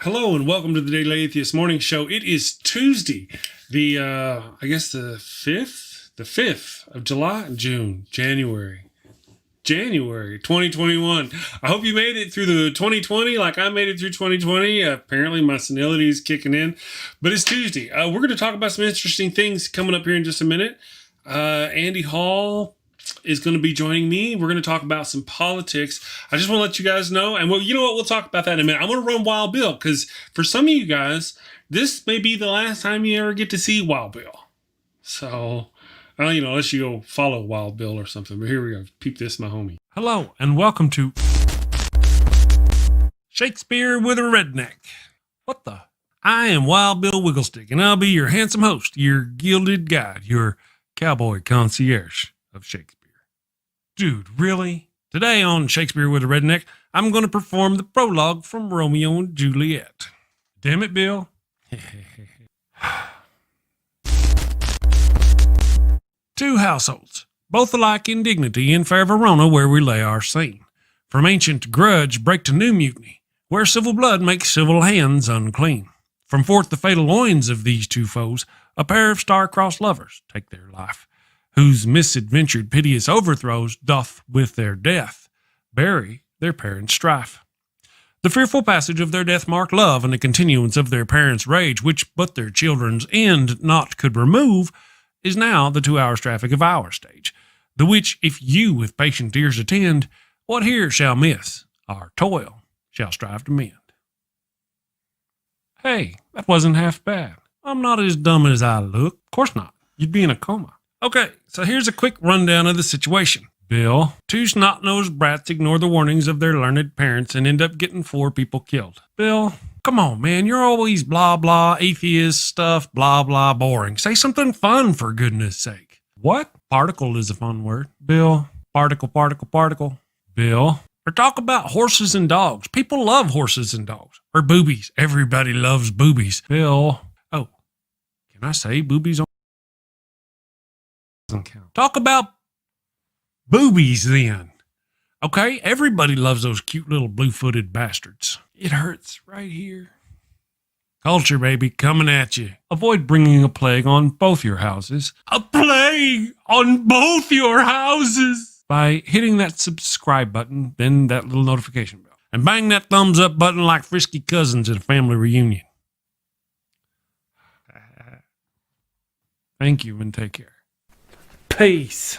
Hello and welcome to the Daily Atheist Morning Show. It is Tuesday, the 5th of January 2021. I hope you made it through the 2020 like I made it through 2020. Apparently my senility is kicking in, but it's Tuesday. We're going to talk about some interesting things coming up here in just a minute. Andy Hall is going to be joining me. We're going to talk about some politics. I just want to let you guys know, and you know what? We'll talk about that in a minute. I'm going to run Wild Bill because for some of you guys, this may be the last time you ever get to see Wild Bill. So, unless you go follow Wild Bill or something. But here we go. Peep this, my homie. Hello, and welcome to Shakespeare with a Redneck. What the? I am Wild Bill Wigglestick, and I'll be your handsome host, your gilded guide, your cowboy concierge of Shakespeare. Dude, really? Today on Shakespeare with a Redneck, I'm going to perform the prologue from Romeo and Juliet. Damn it, Bill. Two households, both alike in dignity, in fair Verona, where we lay our scene. From ancient grudge break to new mutiny, where civil blood makes civil hands unclean. From forth the fatal loins of these two foes, a pair of star-crossed lovers take their life, whose misadventured piteous overthrows doth with their death bury their parents' strife. The fearful passage of their death-marked love and the continuance of their parents' rage, which but their children's end not could remove, is now the 2 hours traffic of our stage, the which if you with patient ears attend, what here shall miss, our toil shall strive to mend. Hey, that wasn't half bad. I'm not as dumb as I look. Of course not. You'd be in a coma. Okay, so here's a quick rundown of the situation. Bill, two snot-nosed brats ignore the warnings of their learned parents and end up getting 4 people killed. Bill, come on, man, you're always blah, blah, atheist stuff, blah, blah, boring. Say something fun, for goodness sake. What? Particle is a fun word. Bill, particle. Bill, or talk about horses and dogs. People love horses and dogs. Or boobies. Everybody loves boobies. Bill, oh, can I say boobies on? Count. Talk about boobies then. Okay, everybody loves those cute little blue-footed bastards. It hurts right here. Culture, baby, coming at you. Avoid bringing a plague on both your houses. A plague on both your houses! By hitting that subscribe button, then that little notification bell. And bang that thumbs up button like frisky cousins at a family reunion. Thank you and take care. Peace.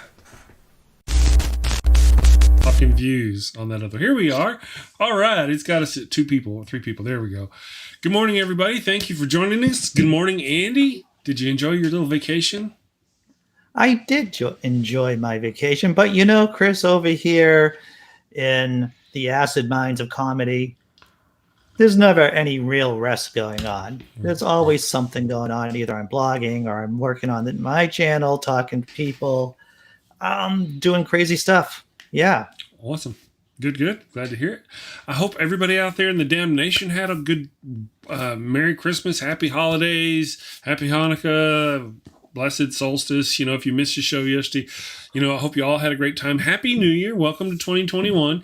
Fucking views on that other. Here we are. All right. It's got us at 3 people. There we go. Good morning, everybody. Thank you for joining us. Good morning, Andy. Did you enjoy your little vacation? I did enjoy my vacation, but Chris, over here in the acid mines of comedy, there's never any real rest going on. There's always something going on. Either I'm blogging or I'm working on my channel, talking to people, doing crazy stuff. Yeah. Awesome. Good. Glad to hear it. I hope everybody out there in the damn nation had a good Merry Christmas, Happy Holidays, Happy Hanukkah, Blessed Solstice. If you missed the show yesterday, I hope you all had a great time. Happy New Year. Welcome to 2021.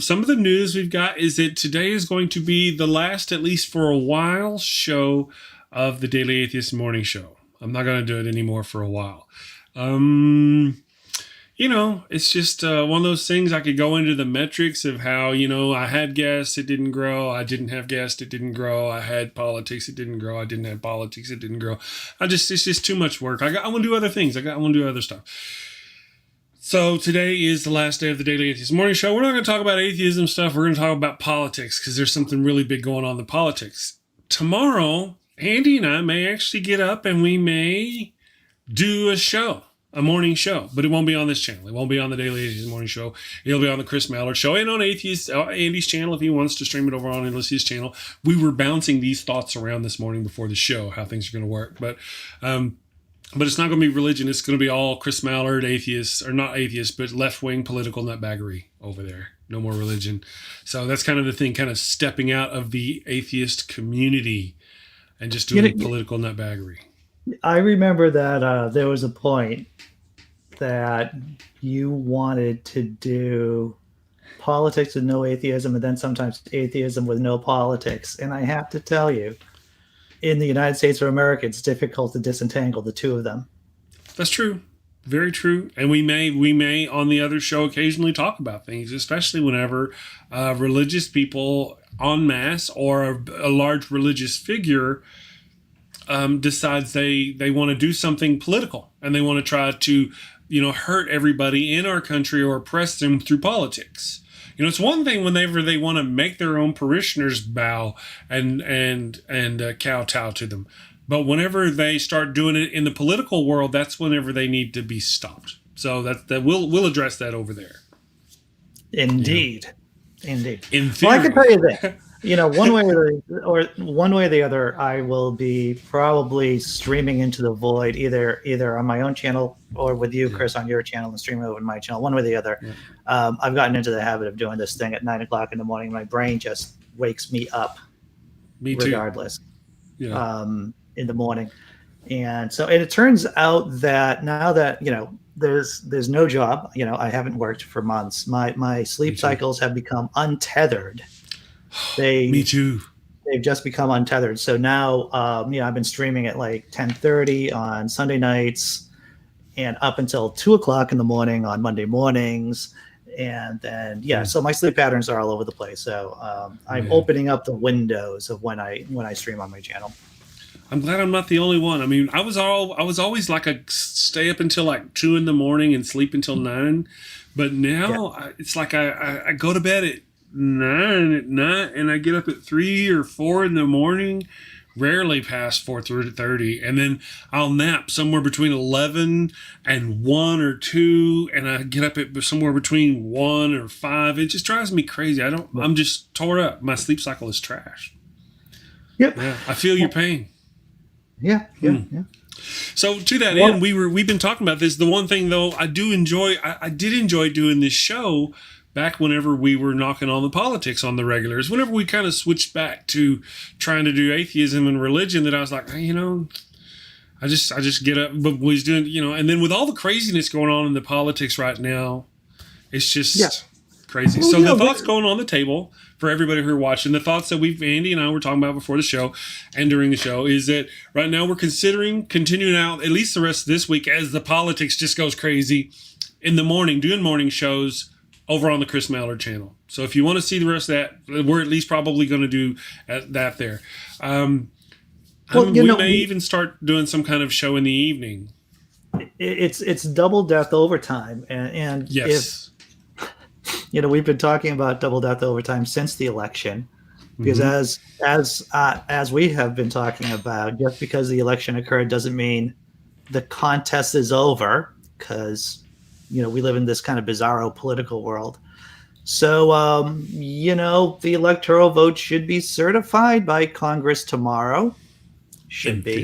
Some of the news we've got is that today is going to be the last, at least for a while, show of the Daily Atheist Morning Show. I'm not going to do it anymore for a while. It's just one of those things. I could go into the metrics of how, I had guests, it didn't grow. I didn't have guests, it didn't grow. I had politics, it didn't grow. I didn't have politics, it didn't grow. It's just too much work. I want to do other things. I want to do other stuff. So today is the last day of the Daily Atheist Morning Show. We're not going to talk about atheism stuff. We're going to talk about politics because there's something really big going on in politics. Tomorrow, Andy and I may actually get up and we may do a morning show, but it won't be on this channel. It won't be on the Daily Atheist Morning Show. It'll be on the Chris Mallard Show and on Andy's channel if he wants to stream it over on his channel. We were bouncing these thoughts around this morning before the show, how things are going to work. But it's not going to be religion. It's going to be all Chris Mallard, atheists, or not atheists, but left-wing political nutbaggery over there. No more religion. So that's kind of the thing, kind of stepping out of the atheist community and just doing political nutbaggery. I remember that there was a point that you wanted to do politics with no atheism, and then sometimes atheism with no politics. And I have to tell you, in the United States of America, it's difficult to disentangle the two of them. That's true. Very true. And we may on the other show occasionally talk about things, especially whenever religious people en masse or a large religious figure decides they want to do something political and they want to try to, hurt everybody in our country or oppress them through politics. It's one thing whenever they want to make their own parishioners bow and kowtow to them. But whenever they start doing it in the political world, that's whenever they need to be stopped. So that we'll address that over there. Indeed. Indeed. In theory. Well, I can tell you that, one way or the other, I will be probably streaming into the void, either on my own channel or with you, Chris, on your channel, and streaming over to my channel, one way or the other. Yeah. I've gotten into the habit of doing this thing at 9:00 in the morning. My brain just wakes me up. Me too. Regardless. Yeah. In the morning. And so, and it turns out that now that, there's no job, I haven't worked for months. My sleep cycles have become untethered. Me too. They've just become untethered. So now, I've been streaming at like 10:30 on Sunday nights and up until 2:00 in the morning on Monday mornings. And then, so my sleep patterns are all over the place. So I'm opening up the windows of when I stream on my channel. I'm glad I'm not the only one. I mean, I was always like a stay up until like 2 a.m. and sleep until 9. But now it's like I go to bed at 9 at night and I get up at 3 or 4 in the morning, rarely past 4:30, and then I'll nap somewhere between 11 and 1 or 2, and I get up at somewhere between 1 or 5. It just drives me crazy. I'm just tore up. My sleep cycle is trash. Yep. Yeah, I feel your pain. Yeah. So to that end, we've been talking about this. The one thing though, I did enjoy doing this show back whenever we were knocking on the politics on the regulars. Whenever we kind of switched back to trying to do atheism and religion, that I was like, I just get up, but was doing, and then with all the craziness going on in the politics right now, it's just crazy. So the thoughts going on the table for everybody who are watching, the thoughts that Andy and I were talking about before the show and during the show, is that right now we're considering continuing out at least the rest of this week as the politics just goes crazy in the morning, doing morning shows over on the Chris Mallard channel. So if you want to see the rest of that, we're at least probably going to do that there. We may even start doing some kind of show in the evening. It's double death overtime, and yes. We've been talking about double death overtime since the election, because as we have been talking about, just because the election occurred doesn't mean the contest is over, because we live in this kind of bizarro political world. So the electoral vote should be certified by Congress tomorrow. Should be.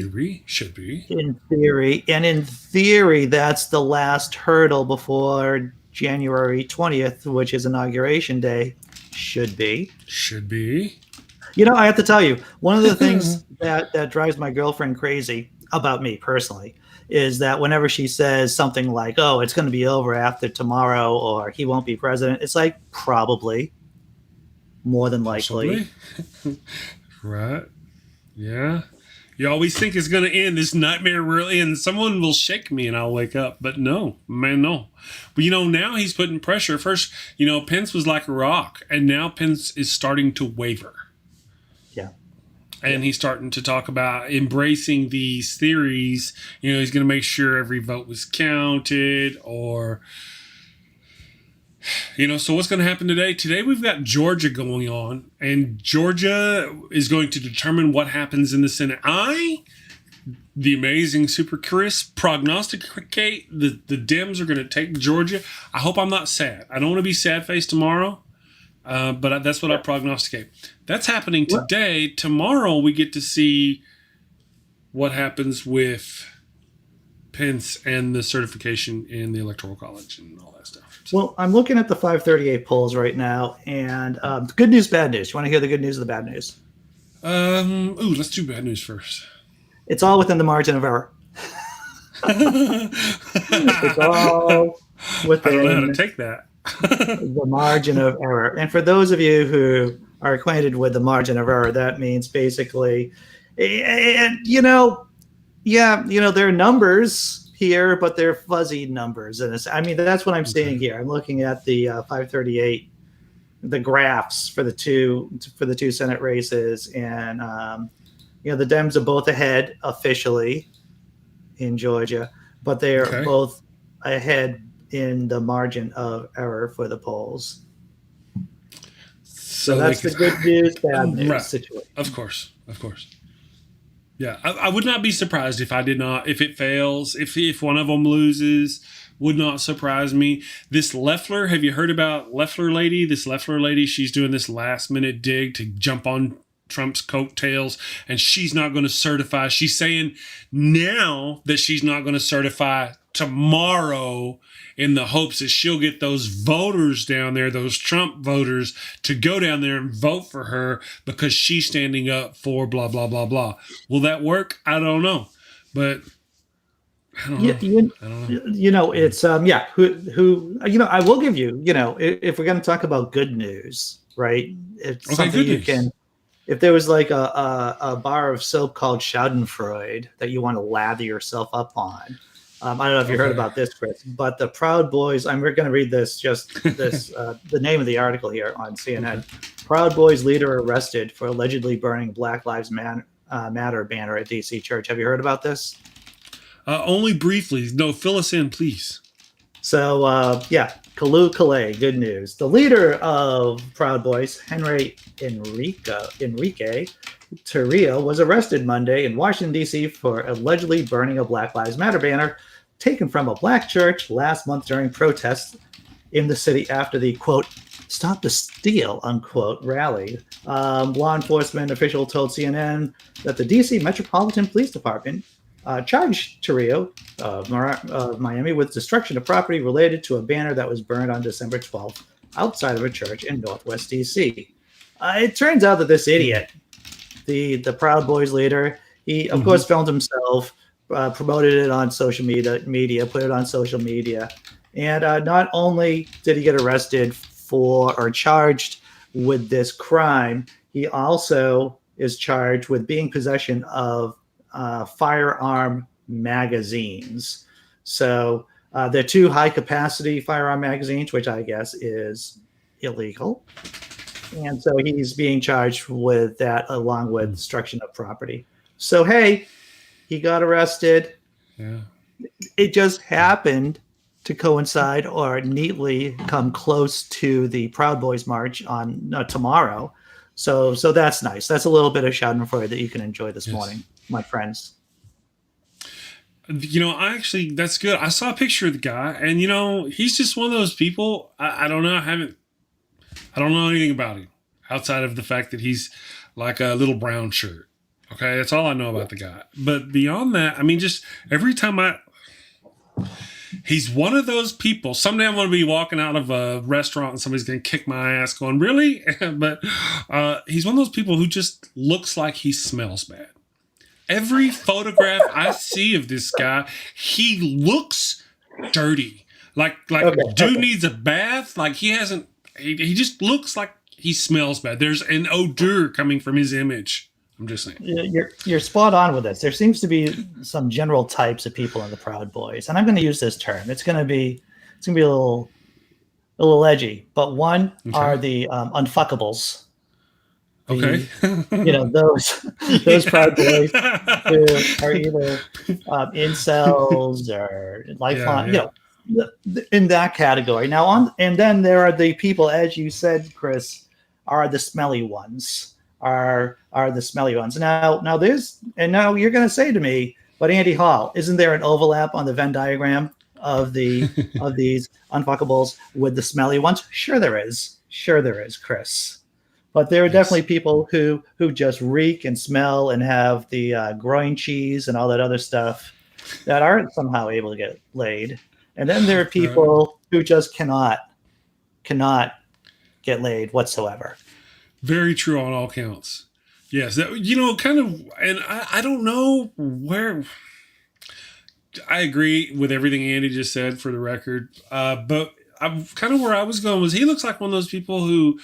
In theory, and in theory, that's the last hurdle before January 20th, which is Inauguration Day. Should be. I have to tell you, one of the things that drives my girlfriend crazy about me personally is that whenever she says something like, oh, it's going to be over after tomorrow, or he won't be president, it's like, probably, more than likely. Right. Yeah. You always think it's going to end, this nightmare will end. Someone will shake me and I'll wake up. But no. But, now he's putting pressure. First, Pence was like a rock, and now Pence is starting to waver. Yeah. And he's starting to talk about embracing these theories. He's going to make sure every vote was counted, or... so what's going to happen today? Today we've got Georgia going on, and Georgia is going to determine what happens in the Senate. The amazing Super Chris, prognosticate the Dems are going to take Georgia. I hope I'm not sad. I don't want to be sad-faced tomorrow, but that's what I prognosticate. That's happening today. Tomorrow we get to see what happens with Pence and the certification in the Electoral College and all that stuff. Well, I'm looking at the 538 polls right now, and good news, bad news. You want to hear the good news or the bad news? Let's do bad news first. It's all within the margin of error. It's all within. I don't know how to take that. The margin of error. And for those of you who are acquainted with the margin of error, that means basically, and there are numbers here, but they're fuzzy numbers. And I mean, that's what I'm seeing here. I'm looking at the 538, the graphs for the two Senate races, and the Dems are both ahead officially in Georgia, but they are both ahead in the margin of error for the polls. So that's the good news, bad news situation. Of course. Yeah, I would not be surprised if it fails, if one of them loses, would not surprise me. This Loeffler, have you heard about Loeffler lady? This Loeffler lady, she's doing this last minute dig to jump on Trump's coattails, and she's not going to certify. She's saying now that she's not going to certify tomorrow in the hopes that she'll get those voters down there, those Trump voters, to go down there and vote for her because she's standing up for blah, blah, blah, blah. Will that work? I don't know. But I don't know. I don't know. It's, I will give you, if we're going to talk about good news, right? It's something you can, if there was like a bar of soap called Schadenfreude that you want to lather yourself up on. I don't know if you heard about this, Chris, but the Proud Boys, we're going to read this, the name of the article here on CNN. Proud Boys leader arrested for allegedly burning Black Lives Matter banner at DC church. Have you heard about this? Only briefly. No, fill us in, please. So, Kalu Calais, good news. The leader of Proud Boys, Enrique Torrio, was arrested Monday in Washington, D.C. for allegedly burning a Black Lives Matter banner taken from a black church last month during protests in the city after the, quote, "Stop the Steal," unquote, rally. Law enforcement official told CNN that the D.C. Metropolitan Police Department charged Torrio of Miami with destruction of property related to a banner that was burned on December 12th outside of a church in Northwest D.C. It turns out that this idiot, the Proud Boys leader, he, of course, filmed himself, promoted it on social media, put it on social media. And not only did he get arrested or charged with this crime, he also is charged with being possession of firearm magazines. So they're two high-capacity firearm magazines, which I guess is illegal. And so he's being charged with that along with destruction of property. So, hey, he got arrested. Yeah. It just happened to coincide or neatly come close to the Proud Boys March on tomorrow. So that's nice. That's a little bit of Schadenfreude that you can enjoy this morning, my friends. That's good. I saw a picture of the guy, and he's just one of those people. I don't know. I don't know anything about him outside of the fact that he's like a little brown shirt. Okay, that's all I know about the guy. But beyond that, just every time he's one of those people. Someday I'm going to be walking out of a restaurant and somebody's going to kick my ass going, really? But he's one of those people who just looks like he smells bad. Every photograph I see of this guy, he looks dirty. Dude needs a bath. Like he just looks like he smells bad. There's an odor coming from his image. I'm just saying. You're spot on with this. There seems to be some general types of people in the Proud Boys, and I'm going to use this term. It's going to be a little edgy, but one are the unfuckables. Okay. Those Proud Boys who are either incels or lifelong, in that category. Now, and then there are the people, as you said, Chris, are the smelly ones. Are the smelly ones. Now you're going to say to me, but Andy Hall, isn't there an overlap on the Venn diagram of these unfuckables with the smelly ones? Sure there is, Chris. But there are definitely people who just reek and smell and have the groin cheese and all that other stuff that aren't somehow able to get laid. And then there are people who just cannot get laid whatsoever. Very true on all counts. Yes, kind of, and I don't know where. I agree with everything Andy just said, for the record. But kind of where I was going was he looks like one of those people who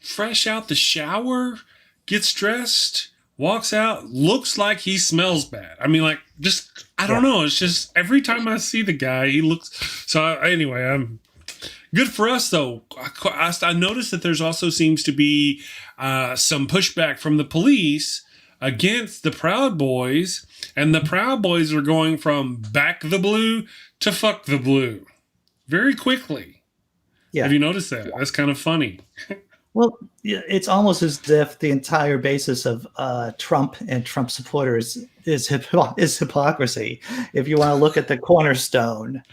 fresh out the shower, gets dressed, walks out, looks like he smells bad. I mean, like, just, I don't know. It's just every time I see the guy, he looks. So, anyway, good for us, though. I noticed that there's also seems to be some pushback from the police against the Proud Boys, and the Proud Boys are going from back the blue to fuck the blue very quickly. Yeah. Have you noticed that? Yeah. That's kind of funny. Well, it's almost as if the entire basis of Trump and Trump supporters is hypocrisy. If you want to look at the cornerstone,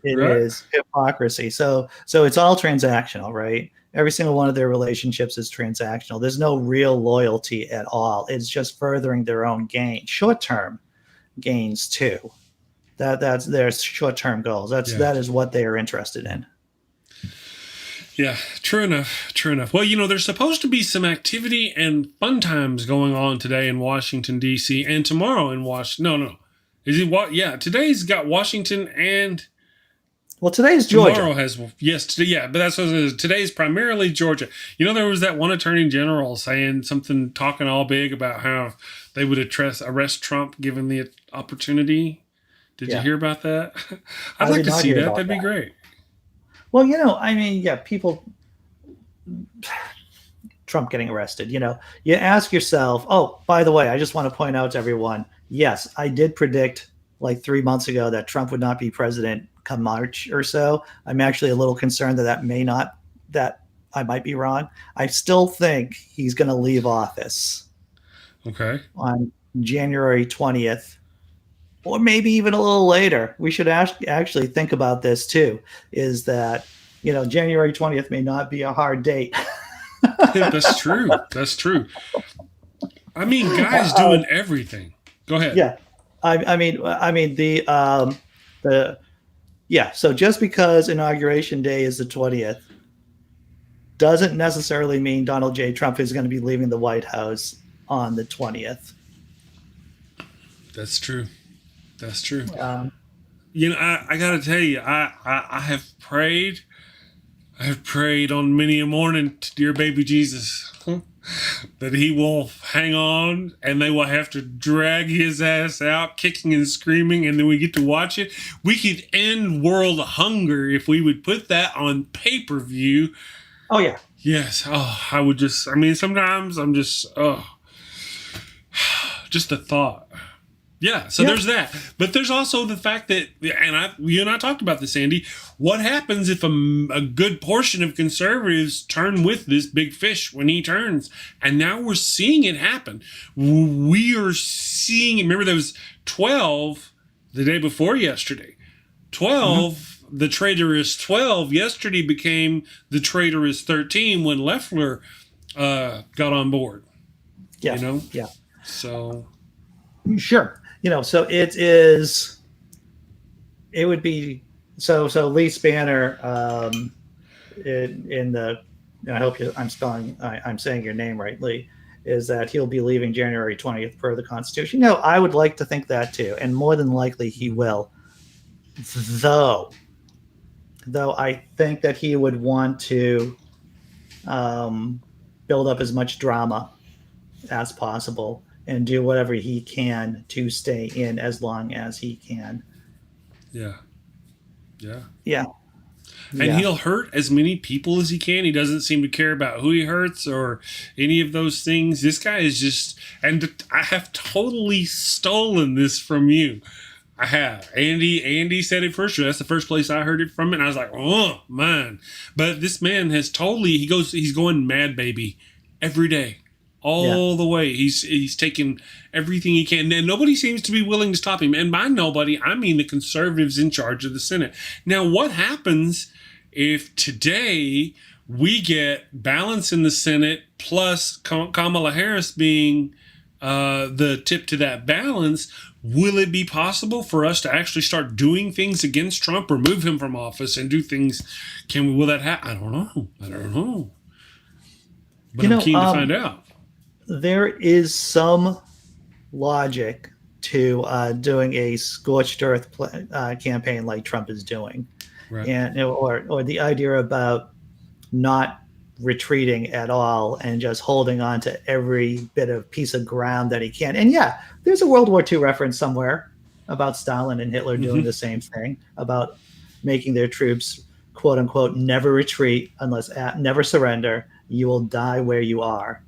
it is hypocrisy. So it's all transactional, right? Every single one of their relationships is transactional. There's no real loyalty at all. It's just furthering their own gain, short-term gains too. That's their short-term goals. That is what they are interested in. Yeah, true enough. Well, there's supposed to be some activity and fun times going on today in Washington, D.C. and tomorrow in Washington. No. Is it what? Yeah, today's got Washington and... Well, today's Georgia. Tomorrow has... Yes, but that's what it is. Today's primarily Georgia. There was that one attorney general saying something, talking all big about how they would arrest Trump given the opportunity. Did you hear about that? I'd like to see that. That'd be great. Well, people, Trump getting arrested, you ask yourself, oh, by the way, I just want to point out to everyone, yes, I did predict like 3 months ago that Trump would not be president come March or so. I'm actually a little concerned that I might be wrong. I still think he's going to leave office. Okay. On January 20th. Or maybe even a little later. We should actually think about this too, is that, January 20th may not be a hard date. That's true. I mean, guys doing everything. Go ahead. Yeah. So just because Inauguration Day is the 20th doesn't necessarily mean Donald J. Trump is going to be leaving the White House on the 20th. That's true. I got to tell you, I have prayed. I have prayed on many a morning to dear baby Jesus that he will hang on and they will have to drag his ass out kicking and screaming, and then we get to watch it. We could end world hunger if we would put that on pay-per-view. Oh, yeah. Yes. Oh, sometimes I'm just, just a thought. Yeah, so there's that. But there's also the fact that, and you and I talked about this, Andy, what happens if a good portion of conservatives turn with this big fish when he turns? And now we're seeing it happen. We are seeing it. Remember, there was 12 the day before yesterday. 12, the traitor is 12. Yesterday became the traitor is 13 when Loeffler got on board. Yeah. Yeah. So. Sure. So it would be, so Lee Spanner, in the, I hope I'm saying your name right, Lee, is that he'll be leaving January 20th per the Constitution. I would like to think that too. And more than likely he will, though I think that he would want to, build up as much drama as possible and do whatever he can to stay in as long as he can. Yeah. And he'll hurt as many people as he can. He doesn't seem to care about who he hurts or any of those things. This guy is just, and I have totally stolen this from you. I have. Andy said it first. That's the first place I heard it from. And I was like, oh, man. But this man has totally, he's going mad baby every day. All the way. He's taking everything he can. And nobody seems to be willing to stop him. And by nobody, I mean the conservatives in charge of the Senate. Now, what happens if today we get balance in the Senate plus Kamala Harris being the tip to that balance? Will it be possible for us to actually start doing things against Trump, remove him from office, and do things? Will that happen? I don't know. But I'm keen to find out. There is some logic to doing a scorched earth campaign like Trump is doing. Right. and or the idea about not retreating at all and just holding on to every bit of piece of ground that he can. And yeah, there's a World War II reference somewhere about Stalin and Hitler doing the same thing, about making their troops, quote unquote, never retreat unless never surrender. You will die where you are.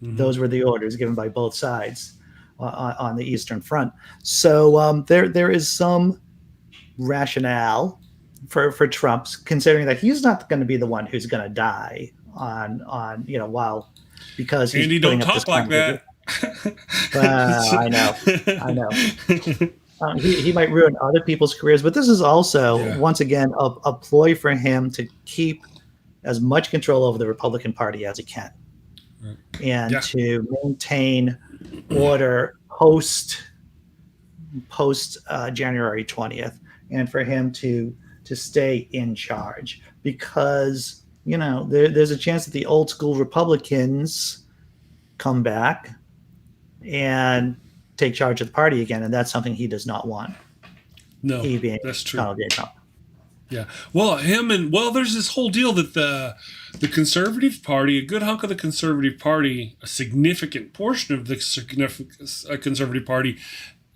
Those were the orders given by both sides on the Eastern Front. So there is some rationale for Trump's, considering that he's not going to be the one who's going to die on while, because he's Andy, don't putting up this talk like kind of. that. I know. He might ruin other people's careers, but this is also once again a ploy for him to keep as much control over the Republican Party as he can, and to maintain order post January 20th, and for him to stay in charge, because there's a chance that the old school Republicans come back and take charge of the party again, and that's something he does not want. No, he being that's true. Donald J. Trump. Yeah. Well, there's this whole deal that the Conservative Party, a good hunk of the Conservative Party, a significant portion of the Conservative Party,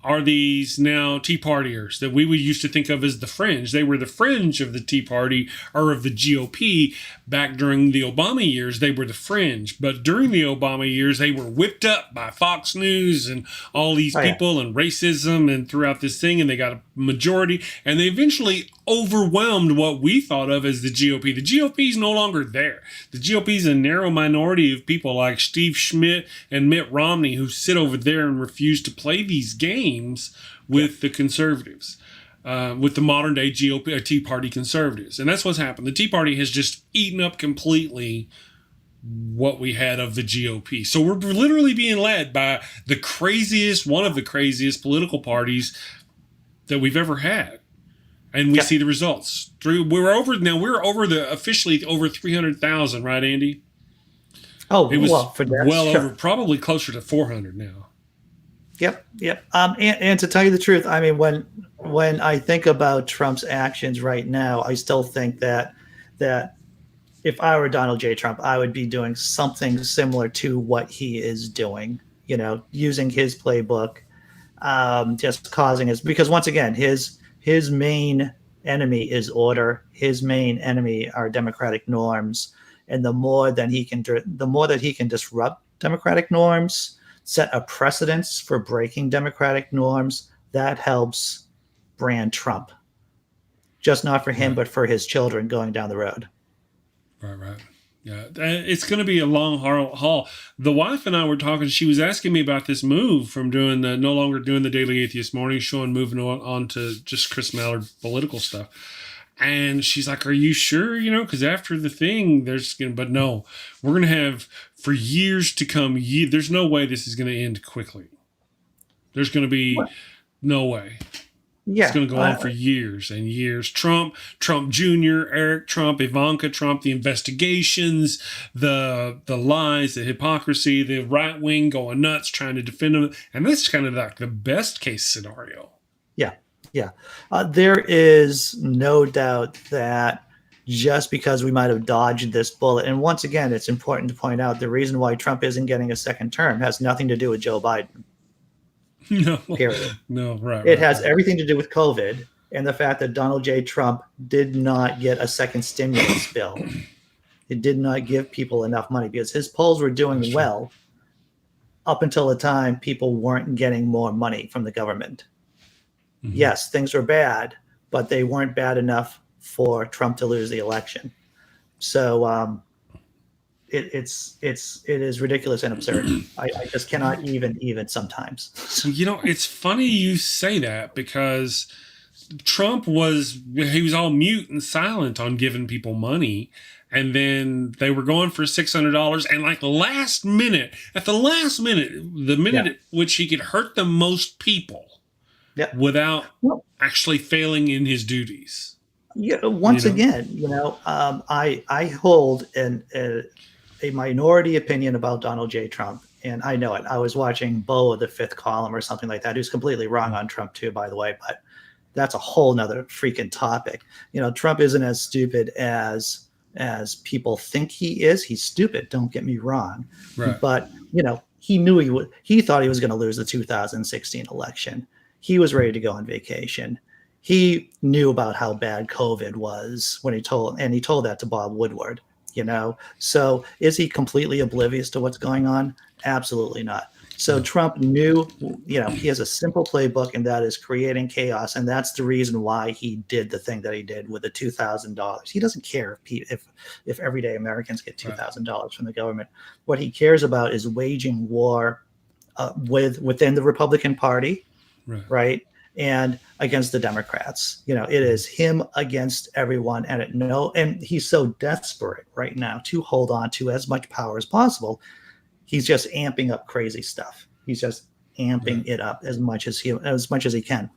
are these now Tea Partiers that we would used to think of as the fringe. They were the fringe of the Tea Party or of the GOP back during the Obama years. They were the fringe. But during the Obama years, they were whipped up by Fox News and all these people and racism and throughout this thing. And they got a majority. And they eventually overwhelmed what we thought of as the GOP. The GOP is no longer there. The GOP is a narrow minority of people like Steve Schmidt and Mitt Romney who sit over there and refuse to play these games with the conservatives, with the modern day GOP, Tea Party conservatives. And that's what's happened. The Tea Party has just eaten up completely what we had of the GOP. So we're literally being led by one of the craziest political parties that we've ever had. And we see the results. We're officially over 300,000, right, Andy? Oh, it was over, probably closer to 400 now. Yep. And to tell you the truth, I mean, when I think about Trump's actions right now, I still think that if I were Donald J. Trump, I would be doing something similar to what he is doing. Using his playbook, just causing because once again, his main enemy is order. His main enemy are democratic norms, and the more that he can disrupt democratic norms, set a precedence for breaking democratic norms, that helps brand Trump. Just not for him, but for his children going down the road. Right. Yeah, it's going to be a long haul. The wife and I were talking. She was asking me about this move from no longer doing the Daily Atheist Morning Show and moving on to just Chris Mallard political stuff. And she's like, "Are you sure? Because after the thing, but no, we're going to have for years to come. There's no way this is going to end quickly. There's going to be no way. Yeah, it's going to go on for years and years. Trump Jr., Eric Trump, Ivanka Trump, the investigations, the lies, the hypocrisy, the right wing going nuts trying to defend them, and that's kind of like the best case scenario." Yeah. There is no doubt that just because we might have dodged this bullet, and once again, it's important to point out the reason why Trump isn't getting a second term has nothing to do with Joe Biden. No. Period. No, right. It has everything to do with COVID and the fact that Donald J. Trump did not get a second stimulus bill. It did not give people enough money because his polls were doing well up until the time people weren't getting more money from the government. Mm-hmm. Yes, things were bad, but they weren't bad enough for Trump to lose the election. So it is ridiculous and absurd. I just cannot even sometimes. It's funny you say that because Trump was all mute and silent on giving people money. And then they were going for $600, and like the last minute, at which he could hurt the most people, without actually failing in his duties. Yeah. Once again, I hold a minority opinion about Donald J. Trump, and I know it. I was watching Bo of the Fifth Column or something like that, who's completely wrong on Trump too, by the way. But that's a whole nother freaking topic. Trump isn't as stupid as people think he is. He's stupid, don't get me wrong. Right. But, he thought he was going to lose the 2016 election. He was ready to go on vacation. He knew about how bad COVID was when he told that to Bob Woodward, So is he completely oblivious to what's going on? Absolutely not. So Trump knew, he has a simple playbook, and that is creating chaos. And that's the reason why he did the thing that he did with the $2,000. He doesn't care if everyday Americans get $2,000 from the government. What he cares about is waging war within the Republican Party, right? And against the Democrats. It is him against everyone. And he's so desperate right now to hold on to as much power as possible. He's just amping up crazy stuff. He's just amping it up as much as he can.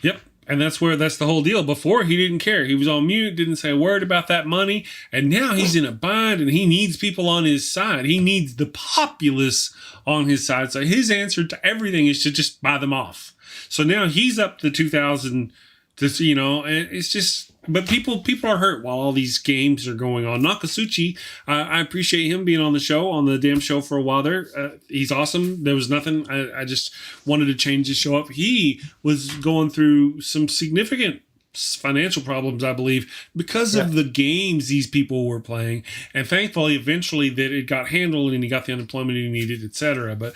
Yep. And that's the whole deal. Before, he didn't care. He was on mute, didn't say a word about that money. And now he's in a bind, and he needs people on his side. He needs the populace on his side. So his answer to everything is to just buy them off. So now he's up to 2,000, and it's just, but people are hurt while all these games are going on. Nakasuchi, I appreciate him being on the damn show for a while there. He's awesome. There was nothing. I just wanted to change his show up. He was going through some significant financial problems, I believe, because of the games these people were playing. And thankfully, eventually, that it got handled and he got the unemployment he needed, etc. But,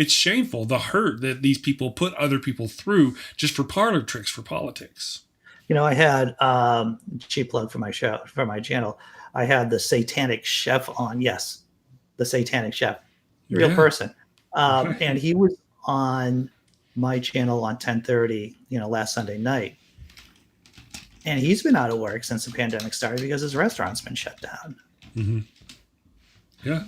it's shameful, the hurt that these people put other people through just for parlor tricks for politics. I had cheap plug for my show, for my channel. I had the Satanic Chef on. Yes, the Satanic Chef, real person, and he was on my channel on 10:30, last Sunday night, and he's been out of work since the pandemic started because his restaurant's been shut down. Mm-hmm. Yeah.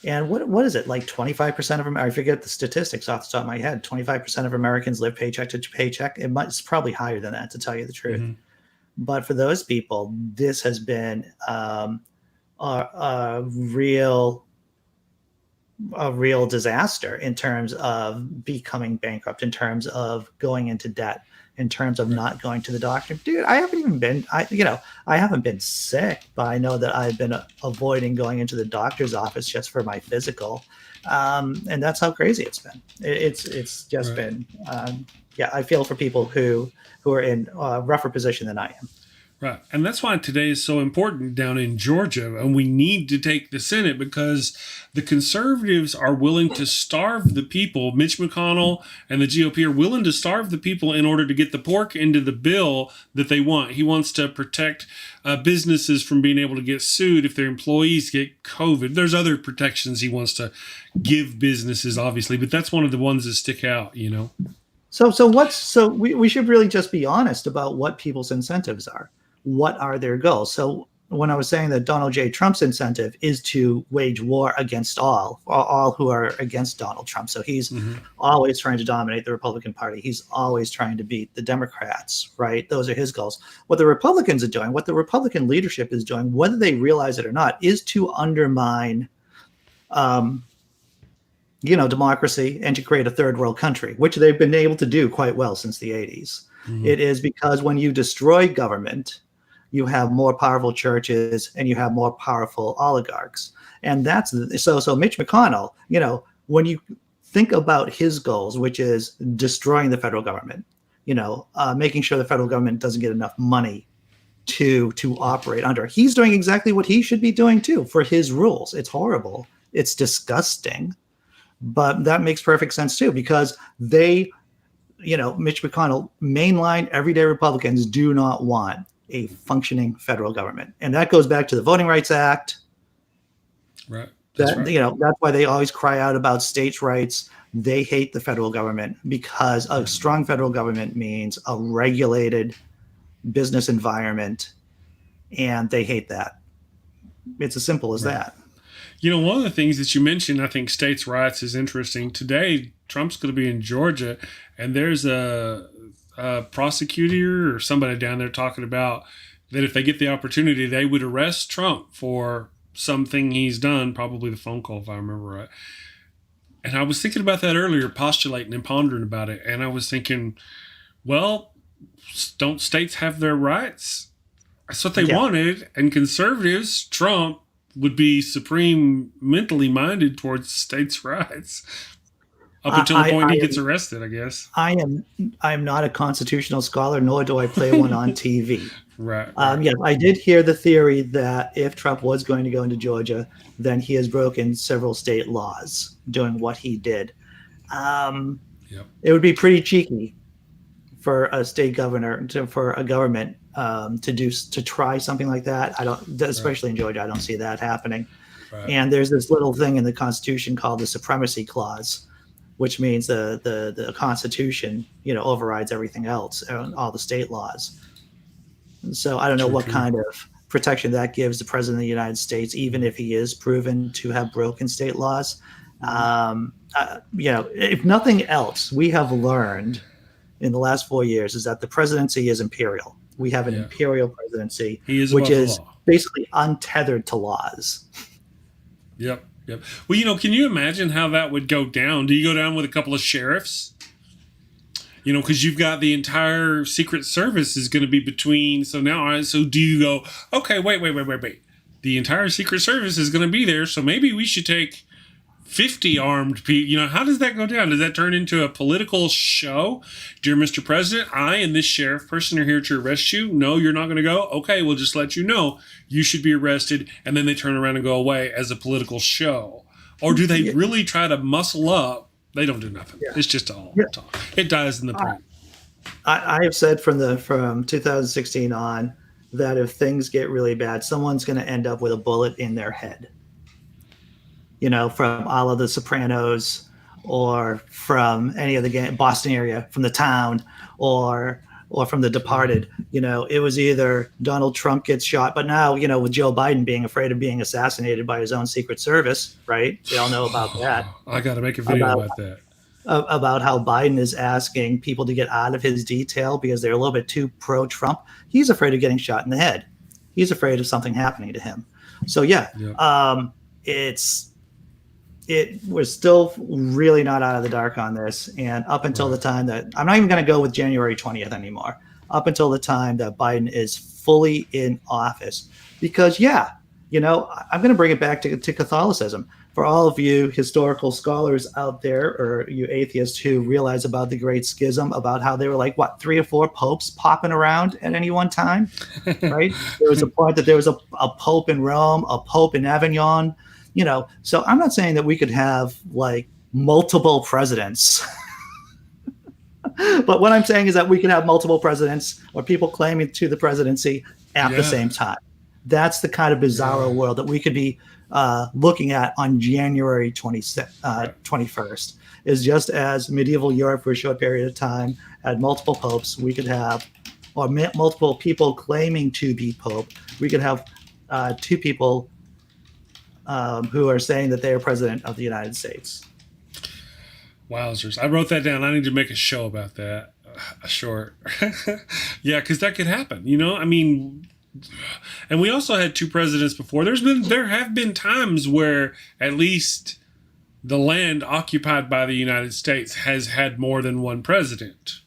And what is it, like 25% of them? I forget the statistics off the top of my head. 25% of Americans live paycheck to paycheck. It's probably higher than that, to tell you the truth. Mm-hmm. But for those people, this has been a real disaster in terms of becoming bankrupt, in terms of going into debt, in terms of not going to the doctor. Dude, I haven't been sick, but I know that I've been avoiding going into the doctor's office just for my physical. And that's how crazy it's been. It's just been, I feel for people who are in a rougher position than I am. Right. And that's why today is so important down in Georgia. And we need to take the Senate because the conservatives are willing to starve the people. Mitch McConnell and the GOP are willing to starve the people in order to get the pork into the bill that they want. He wants to protect businesses from being able to get sued if their employees get COVID. There's other protections he wants to give businesses, obviously, but that's one of the ones that stick out, So we should really just be honest about what people's incentives are. What are their goals? So when I was saying that Donald J. Trump's incentive is to wage war against all who are against Donald Trump. So he's always trying to dominate the Republican Party. He's always trying to beat the Democrats, right? Those are his goals. What the Republicans are doing, what the Republican leadership is doing, whether they realize it or not, is to undermine democracy and to create a third world country, which they've been able to do quite well since the 80s. Mm-hmm. It is because when you destroy government, you have more powerful churches and you have more powerful oligarchs. And that's so Mitch McConnell, when you think about his goals, which is destroying the federal government, making sure the federal government doesn't get enough money to operate under, he's doing exactly what he should be doing too for his rules. It's horrible. It's disgusting. But that makes perfect sense too, because Mitch McConnell, mainline everyday Republicans do not want a functioning federal government. And that goes back to the Voting Rights Act. Right. That's why they always cry out about states' rights. They hate the federal government because a strong federal government means a regulated business environment. And they hate that. It's as simple as that. One of the things that you mentioned, I think states' rights is interesting. Today, Trump's going to be in Georgia, and there's a prosecutor or somebody down there talking about that if they get the opportunity, they would arrest Trump for something he's done, probably the phone call, if I remember right. And I was thinking about that earlier, postulating and pondering about it. And I was thinking, well, don't states have their rights? That's what they Yeah. wanted. And conservatives, Trump, would be supreme mentally minded towards states' rights up until the point he gets arrested, I guess. I'm not a constitutional scholar, nor do I play one on TV. Right. Yeah, I did hear the theory that if Trump was going to go into Georgia, then he has broken several state laws doing what he did. Yep. It would be pretty cheeky for a state governor for a government to try something like that. I don't, especially in Georgia, I don't see that happening. Right. And there's this little thing in the Constitution called the Supremacy Clause, which means the Constitution, overrides everything else, all the state laws. So I don't know what kind of protection that gives the president of the United States, even if he is proven to have broken state laws. If nothing else, we have learned in the last 4 years is that the presidency is imperial. We have an imperial presidency, which is basically untethered to laws. Yep. Well, can you imagine how that would go down? Do you go down with a couple of sheriffs? Because you've got the entire Secret Service is going to be between. So do you go, okay, wait. The entire Secret Service is going to be there. So maybe we should take 50 armed people. How does that go down? Does that turn into a political show? Dear Mr. President, I and this sheriff person are here to arrest you. No, you're not going to go. Okay, we'll just let you know you should be arrested. And then they turn around and go away as a political show. Or do they really try to muscle up? They don't do nothing. Yeah. It's just all talk. It dies in the brain. I have said from 2016 on that if things get really bad, someone's going to end up with a bullet in their head. From all of the Sopranos or from any of the Boston area, from The Town or from The Departed. It was either Donald Trump gets shot, but now, with Joe Biden being afraid of being assassinated by his own Secret Service, right? We all know about that. I got to make a video about that. About how Biden is asking people to get out of his detail because they're a little bit too pro-Trump. He's afraid of getting shot in the head. He's afraid of something happening to him. So, we're still really not out of the dark on this. And up until the time that I'm not even going to go with January 20th anymore, up until the time that Biden is fully in office, because I'm going to bring it back to Catholicism. For all of you historical scholars out there, or you atheists who realize about the Great Schism, about how they were like, 3 or 4 popes popping around at any one time, right? There was a point that there was a pope in Rome, a pope in Avignon, so I'm not saying that we could have multiple presidents. But what I'm saying is that we can have multiple presidents or people claiming to the presidency at the same time. That's the kind of bizarro world that we could be looking at on January 21st. Is just as medieval Europe for a short period of time had multiple popes, we could have, or multiple people claiming to be pope. We could have 2 people who are saying that they are president of the United States. Wowzers. I wrote that down. I need to make a show about that. A short. Yeah, because that could happen. And we also had 2 presidents before. There have been times where at least the land occupied by the United States has had more than one president.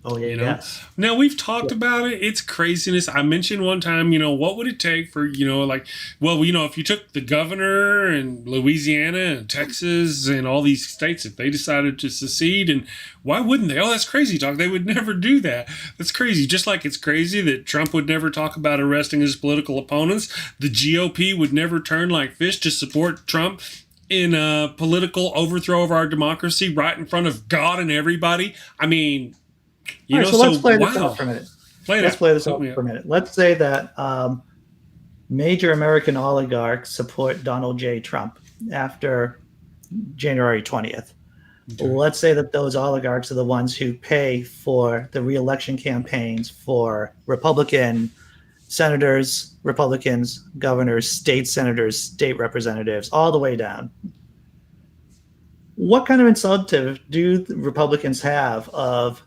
Oh, yeah. Yes. Now, we've talked about it. It's craziness. I mentioned one time, what would it take for, if you took the governor and Louisiana and Texas and all these states, if they decided to secede, and why wouldn't they? Oh, that's crazy talk. They would never do that. That's crazy. Just like it's crazy that Trump would never talk about arresting his political opponents. The GOP would never turn like fish to support Trump in a political overthrow of our democracy right in front of God and everybody. Let's play this out for a minute. Let's say that major American oligarchs support Donald J. Trump after January 20th. Okay. Let's say that those oligarchs are the ones who pay for the re-election campaigns for Republican senators, Republicans, governors, state senators, state representatives, all the way down. What kind of incentive do the Republicans have of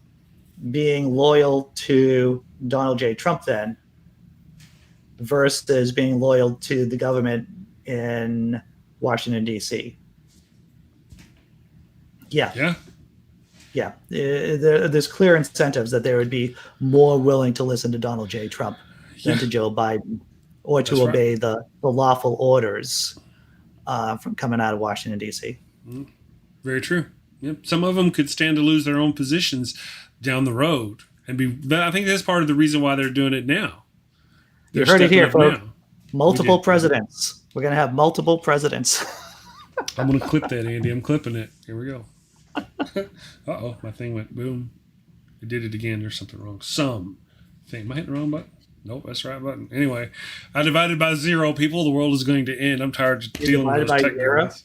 being loyal to Donald J. Trump then versus being loyal to the government in Washington, D.C.? Yeah, Yeah. yeah. There's clear incentives that they would be more willing to listen to Donald J. Trump than Yeah. to Joe Biden, or to That's right. obey the lawful orders from coming out of Washington, D.C. Very true. Yep. Some of them could stand to lose their own positions down the road, and be. I think that's part of the reason why they're doing it now. You They're heard it stepping here, up folks. now. We Multiple did. presidents. We're going to have multiple presidents. I'm gonna clip that, Andy. I'm clipping it. Here we go. My thing went boom. It did it again. There's something wrong. Am I hitting the wrong button? Nope, that's the right button. Anyway, I divided by 0. People, the world is going to end. I'm tired of dealing with those technical ones.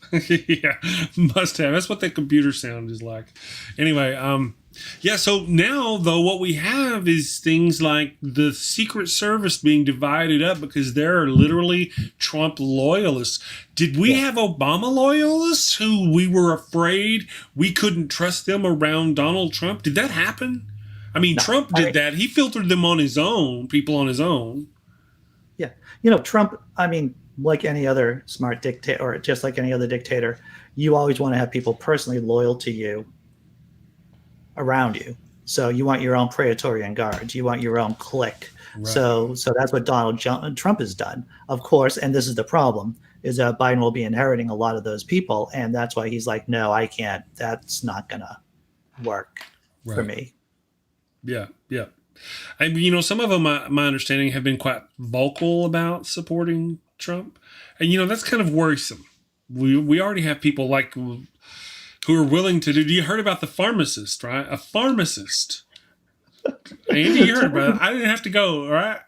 Yeah, must have. That's what the computer sound is like. Anyway, yeah. So now, though, what we have is things like the Secret Service being divided up because there are literally Trump loyalists. Did we have Obama loyalists who we were afraid we couldn't trust them around Donald Trump? Did that happen? I mean, no, Trump did that. He filtered them on his own, people on his own. Yeah. Trump, like any other smart dictator, or just like any other dictator, you always want to have people personally loyal to you around you. So you want your own Praetorian Guards. You want your own clique. Right. So that's what Donald Trump has done, of course. And this is the problem, is that Biden will be inheriting a lot of those people. And that's why he's like, no, I can't. That's not going to work for me. Yeah, yeah. Some of them, my understanding, have been quite vocal about supporting Trump. And, that's kind of worrisome. We already have people like who are willing to do. You heard about the pharmacist, right? A pharmacist. Andy, you heard about it. I didn't have to go, right?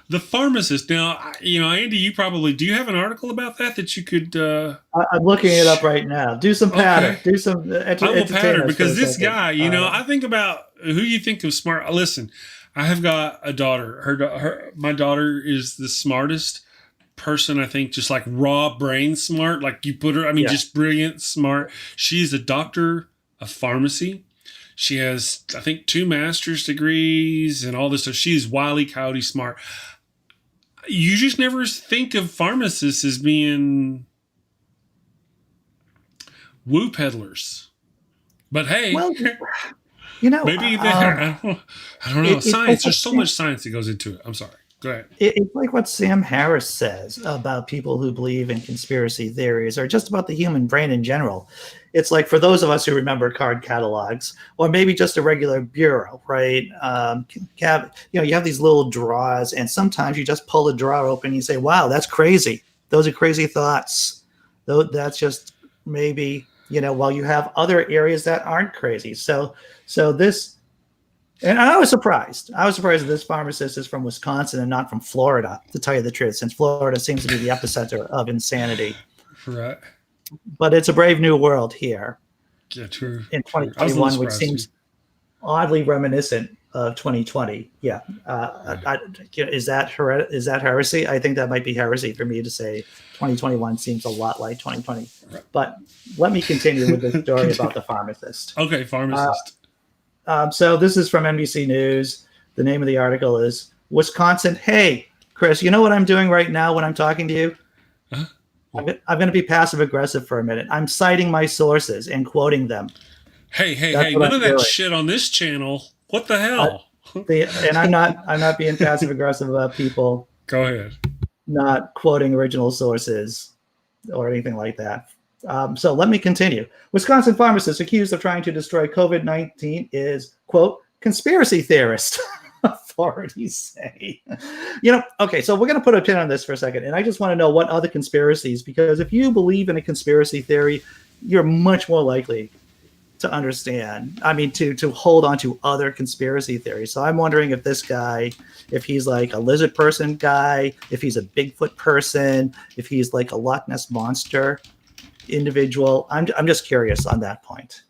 The pharmacist. Now, Andy, you probably, do you have an article about that you could... I'm looking it up right now. Do some patter. Okay. Do some... I will patter, because this guy, I think about who you think of smart. Listen, I have got a daughter. My daughter is the smartest person, I think, just like raw brain smart. Like you put her, just brilliant, smart. She's a doctor of pharmacy. She has, I think, 2 master's degrees and all this stuff. She's wily coyote smart. You just never think of pharmacists as being woo peddlers. But hey, well, maybe I don't know. Science, there's so much science that goes into it. I'm sorry. Go ahead. It's like what Sam Harris says about people who believe in conspiracy theories, or just about the human brain in general. It's like, for those of us who remember card catalogs, or maybe just a regular bureau, right? You have these little drawers, and sometimes you just pull a drawer open and you say, wow, that's crazy. Those are crazy thoughts. That's just maybe, while you have other areas that aren't crazy. So this, and I was surprised. That this pharmacist is from Wisconsin and not from Florida, to tell you the truth, since Florida seems to be the epicenter of insanity. Right. But it's a brave new world here. Yeah, true. In 2021, which seems oddly reminiscent of 2020. Yeah. Is that heresy? I think that might be heresy for me to say 2021 seems a lot like 2020. Right. But let me continue with the story about the pharmacist. Okay, pharmacist. So this is from NBC News. The name of the article is Wisconsin. Hey, Chris, you know what I'm doing right now when I'm talking to you? Huh? I'm going to be passive aggressive for a minute. I'm citing my sources and quoting them. Hey, none of that shit on this channel. What the hell? And I'm not being passive aggressive about people. Go ahead. Not quoting original sources or anything like that. So let me continue. Wisconsin pharmacist accused of trying to destroy COVID-19 is, quote, conspiracy theorist. Authorities say. Okay, so we're going to put a pin on this for a second. And I just want to know what other conspiracies, because if you believe in a conspiracy theory, you're much more likely to understand. To hold on to other conspiracy theories. So I'm wondering if this guy, if he's like a lizard person guy, if he's a Bigfoot person, if he's like a Loch Ness monster individual. I'm just curious on that point.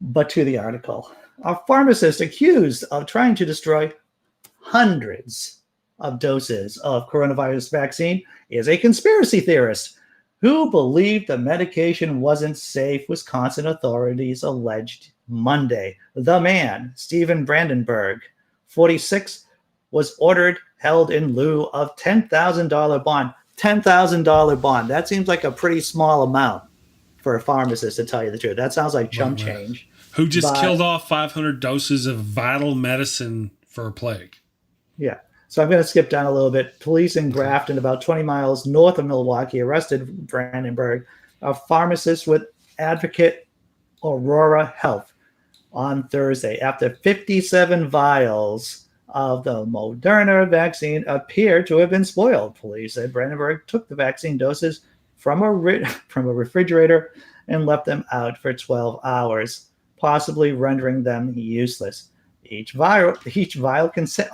But to the article. A pharmacist accused of trying to destroy hundreds of doses of coronavirus vaccine is a conspiracy theorist who believed the medication wasn't safe, Wisconsin authorities alleged Monday. The man, Stephen Brandenburg, 46, was held in lieu of $10,000 bond. $10,000 bond. That seems like a pretty small amount for a pharmacist, to tell you the truth. That sounds like chump Right. change. Who just But killed off 500 doses of vital medicine for a plague. yeah. So I'm going to skip down a little bit. Police in Grafton, about 20 miles north of Milwaukee, arrested Brandenburg, a pharmacist with Advocate Aurora Health, on Thursday after 57 vials of the Moderna vaccine appeared to have been spoiled. Police said Brandenburg took the vaccine doses from a refrigerator and left them out for 12 hours, possibly rendering them useless. Each vial can say.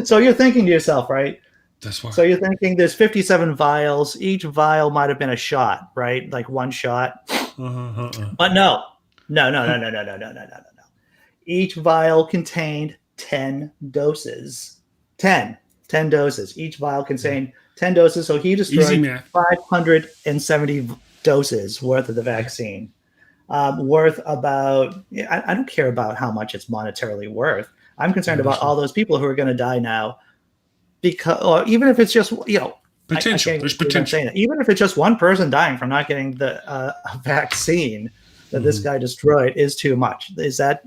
So you're thinking to yourself, right? That's why. So you're thinking there's 57 vials. Each vial might have been a shot, right? Like one shot. But no. Each vial contained 10 doses. 10 doses. Each vial contained 10 doses. So he destroyed 570 doses worth of the vaccine. Worth about, I don't care about how much it's monetarily worth. I'm concerned about all those people who are going to die now, because, or even if it's just, potential. There's potential. Even if it's just one person dying from not getting the vaccine that this guy destroyed, is too much. Is that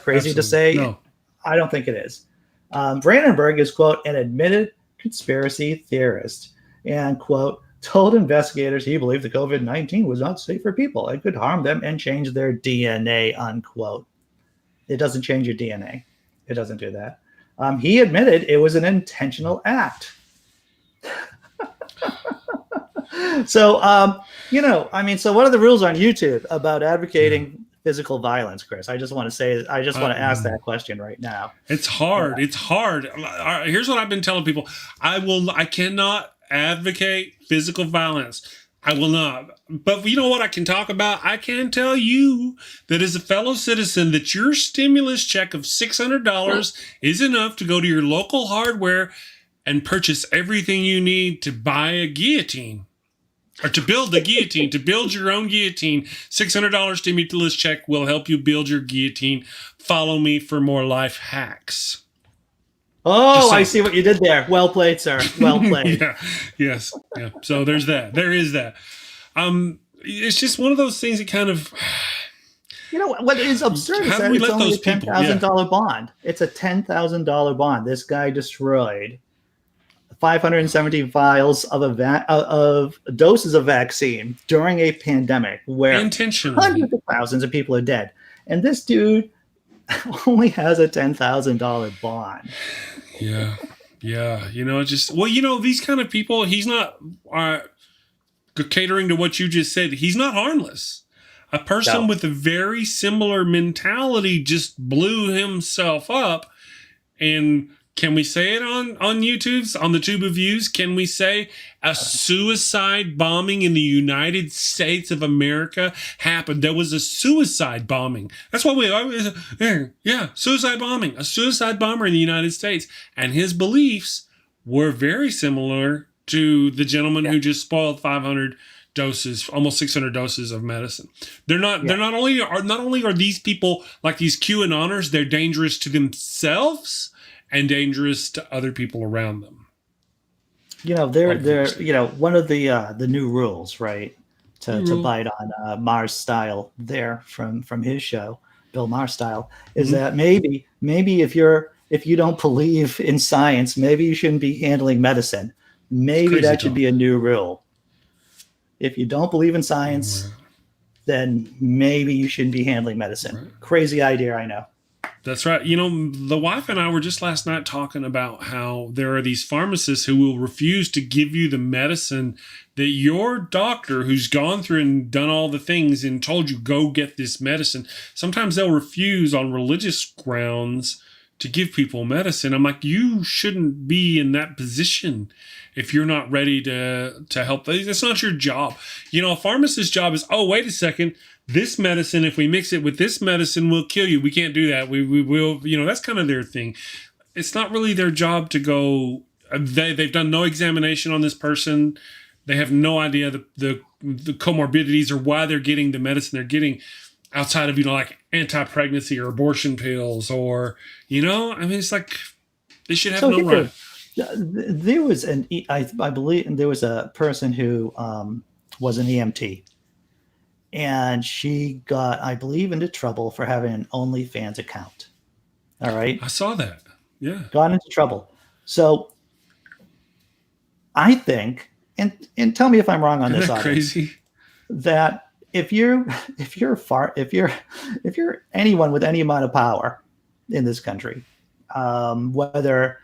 crazy to say? No. I don't think it is. Brandenburg is, quote, an admitted conspiracy theorist, and, quote, told investigators he believed the COVID-19 was not safe for people. It could harm them and change their DNA, unquote. It doesn't change your DNA. It doesn't do that. He admitted it was an intentional act. So, so what are the rules on YouTube about advocating physical violence, Chris? I just want to ask that question right now. It's hard. It's hard. Here's what I've been telling people. I cannot advocate physical violence. I will not. But you know what I can talk about? I can tell you that as a fellow citizen that your stimulus check of $600 is enough to go to your local hardware and purchase everything you need to buy a guillotine. Or to build a guillotine, to build your own guillotine. $600 stimulus check will help you build your guillotine. Follow me for more life hacks. Oh, I see what you did there. Well played, sir. Well played. Yeah. Yes. Yeah. So there's that. There is that. It's just one of those things that kind of... what is absurd is that it's only a $10,000 bond. It's a $10,000 bond. This guy destroyed 570 vials of doses of vaccine during a pandemic where hundreds of thousands of people are dead. And this dude only has a $10,000 bond. Yeah. These kind of people, he's not catering to what you just said. He's not harmless. A person with a very similar mentality just blew himself up. And can we say it on YouTube's, on the Tube of Views? Can we say a suicide bombing in the United States of America happened? There was a suicide bombing. That's what suicide bombing. A suicide bomber in the United States. And his beliefs were very similar to the gentleman who just spoiled 500 doses, almost 600 doses of medicine. They're not only are these people like these QAnoners, they're dangerous to themselves and dangerous to other people around them. They're one of the new rules, right? To bite on Mars Style there from his show, Bill Maher Style, is that maybe if you don't believe in science, maybe you shouldn't be handling medicine. Maybe that should be a new rule. If you don't believe in science, then maybe you shouldn't be handling medicine. Right. Crazy idea, I know. That's right. The wife and I were just last night talking about how there are these pharmacists who will refuse to give you the medicine that your doctor, who's gone through and done all the things and told you, go get this medicine. Sometimes they'll refuse on religious grounds to give people medicine. I'm like, you shouldn't be in that position if you're not ready to help. That's not your job. A pharmacist's job is, oh, wait a second. This medicine, if we mix it with this medicine, will kill you. We can't do that. We will, that's kind of their thing. It's not really their job to go. They've done no examination on this person. They have no idea the comorbidities or why they're getting the medicine they're getting outside of, like anti-pregnancy or abortion pills or, it's like they should have no right. There was I believe there was a person who was an EMT. and she got, I believe, into trouble for having an OnlyFans account. All right. I saw that. Yeah. Got into trouble. So I think, and tell me if I'm wrong on Isn't this, that audience, crazy? that if you're anyone with any amount of power in this country, whether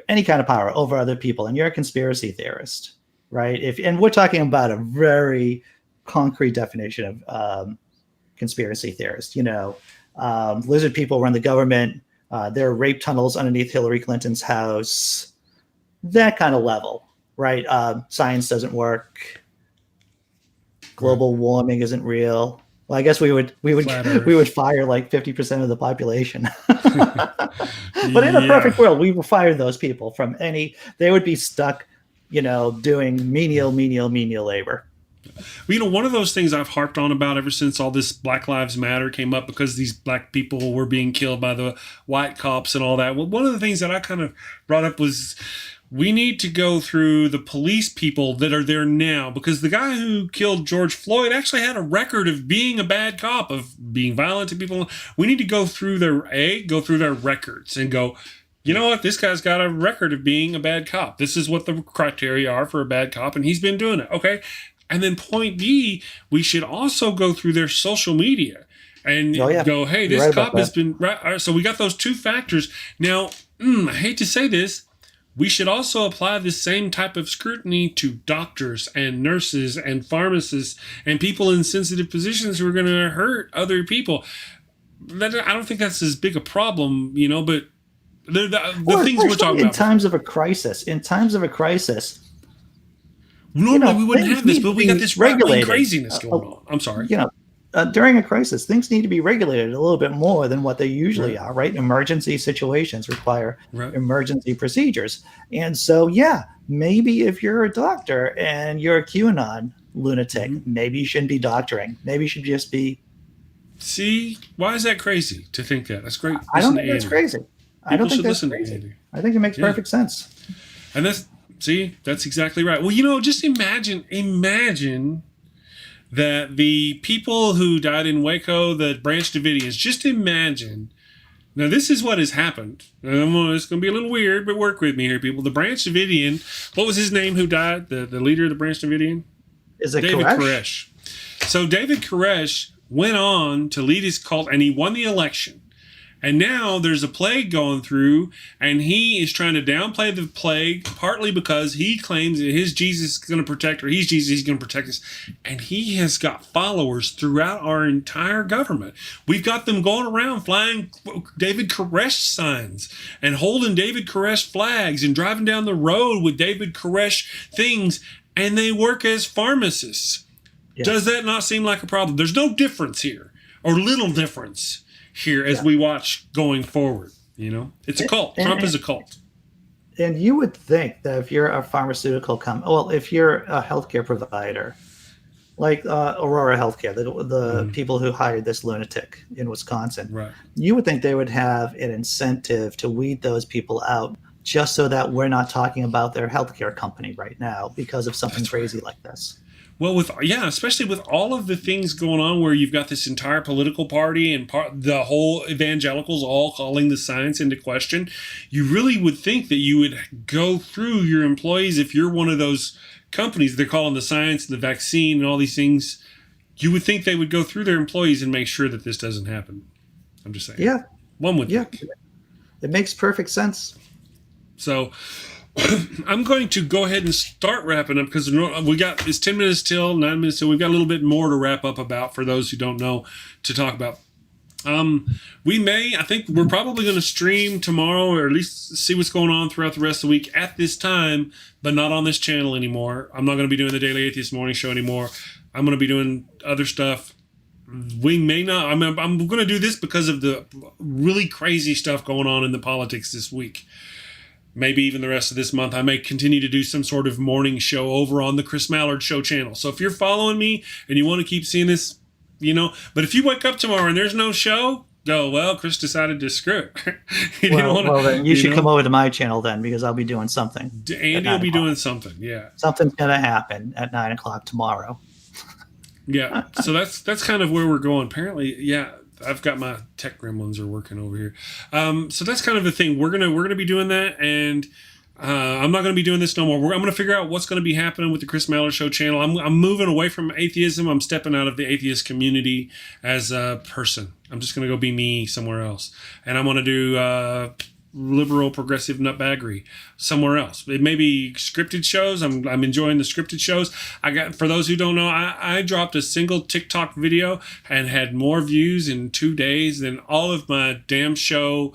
any kind of power over other people, and you're a conspiracy theorist, right? And we're talking about a very concrete definition of conspiracy theorist. Lizard people run the government. There are rape tunnels underneath Hillary Clinton's house. That kind of level, right? Science doesn't work. Global warming isn't real. Well, I guess we would fire like 50% of the population. But in a perfect world, we will fire those people from any. They would be stuck, doing menial labor. Well, one of those things I've harped on about ever since all this Black Lives Matter came up, because these black people were being killed by the white cops and all that. Well, one of the things that I kind of brought up was, we need to go through the police people that are there now, because the guy who killed George Floyd actually had a record of being a bad cop, of being violent to people. We need to go through their records and go, you know what? This guy's got a record of being a bad cop. This is what the criteria are for a bad cop, and he's been doing it. Okay. And then point B, we should also go through their social media and go, hey, this cop has been right. All right, so we got those two factors. Now, I hate to say this, we should also apply the same type of scrutiny to doctors and nurses and pharmacists and people in sensitive positions who are going to hurt other people. I don't think that's as big a problem, but the things we're talking about. In times of a crisis, normally we wouldn't have this, but we got this right-wing craziness going on. I'm sorry. During a crisis, things need to be regulated a little bit more than what they usually are, right? Emergency situations require emergency procedures. And so, maybe if you're a doctor and you're a QAnon lunatic, maybe you shouldn't be doctoring. Maybe you should just be... See, why is that crazy to think that? That's great. I don't think that's crazy. I don't think that's crazy. I think it makes perfect sense. And that's exactly right. Well, just imagine that the people who died in Waco, the Branch Davidians, just imagine. Now, this is what has happened. It's going to be a little weird, but work with me here, people. The Branch Davidian, what was his name who died? The leader of the Branch Davidian? Is it David Koresh? So David Koresh went on to lead his cult, and he won the election. And now there's a plague going through, and he is trying to downplay the plague, partly because he claims that his Jesus is going to protect, or he's Jesus, he's going to protect us. And he has got followers throughout our entire government. We've got them going around flying David Koresh signs and holding David Koresh flags and driving down the road with David Koresh things, and they work as pharmacists. Yes. Does that not seem like a problem? There's no difference here, or little difference here as we watch going forward. It's a cult. Trump is a cult. And you would think that if you're a pharmaceutical if you're a healthcare provider, like Aurora Healthcare, the people who hired this lunatic in Wisconsin, you would think they would have an incentive to weed those people out, just so that we're not talking about their healthcare company right now because of something crazy like this. Well, especially with all of the things going on where you've got this entire political party and the whole evangelicals all calling the science into question, you really would think that you would go through your employees. If you're one of those companies, they're calling the science, the vaccine, and all these things, you would think they would go through their employees and make sure that this doesn't happen. I'm just saying. Yeah. One would think. It makes perfect sense. So... I'm going to go ahead and start wrapping up, because it's 10 minutes till 9 minutes till. We've got a little bit more to wrap up about for those who don't know to talk about. I think we're probably going to stream tomorrow, or at least see what's going on throughout the rest of the week at this time, but not on this channel anymore. I'm not going to be doing the Daily Atheist Morning Show anymore. I'm going to be doing other stuff. We may not. I'm going to do this because of the really crazy stuff going on in the politics this week. Maybe even the rest of this month, I may continue to do some sort of morning show over on the Chris Mallard Show channel. So if you're following me and you want to keep seeing this, but if you wake up tomorrow and there's no show, go, well, Chris decided to screw it. Then you should come over to my channel then, because I'll be doing something. Andy will be doing something, yeah. Something's going to happen at 9 o'clock tomorrow. Yeah, so that's kind of where we're going. Apparently, yeah, I've got my tech gremlins are working over here. So that's kind of the thing. We're gonna be doing that, and I'm not gonna be doing this no more. I'm gonna figure out what's gonna be happening with the Chris Mallard Show channel. I'm moving away from atheism. I'm stepping out of the atheist community as a person. I'm just gonna go be me somewhere else, and I'm gonna do liberal progressive nutbaggery somewhere else. It may be scripted shows. I'm enjoying the scripted shows. For those who don't know, I dropped a single TikTok video and had more views in 2 days than all of my damn show,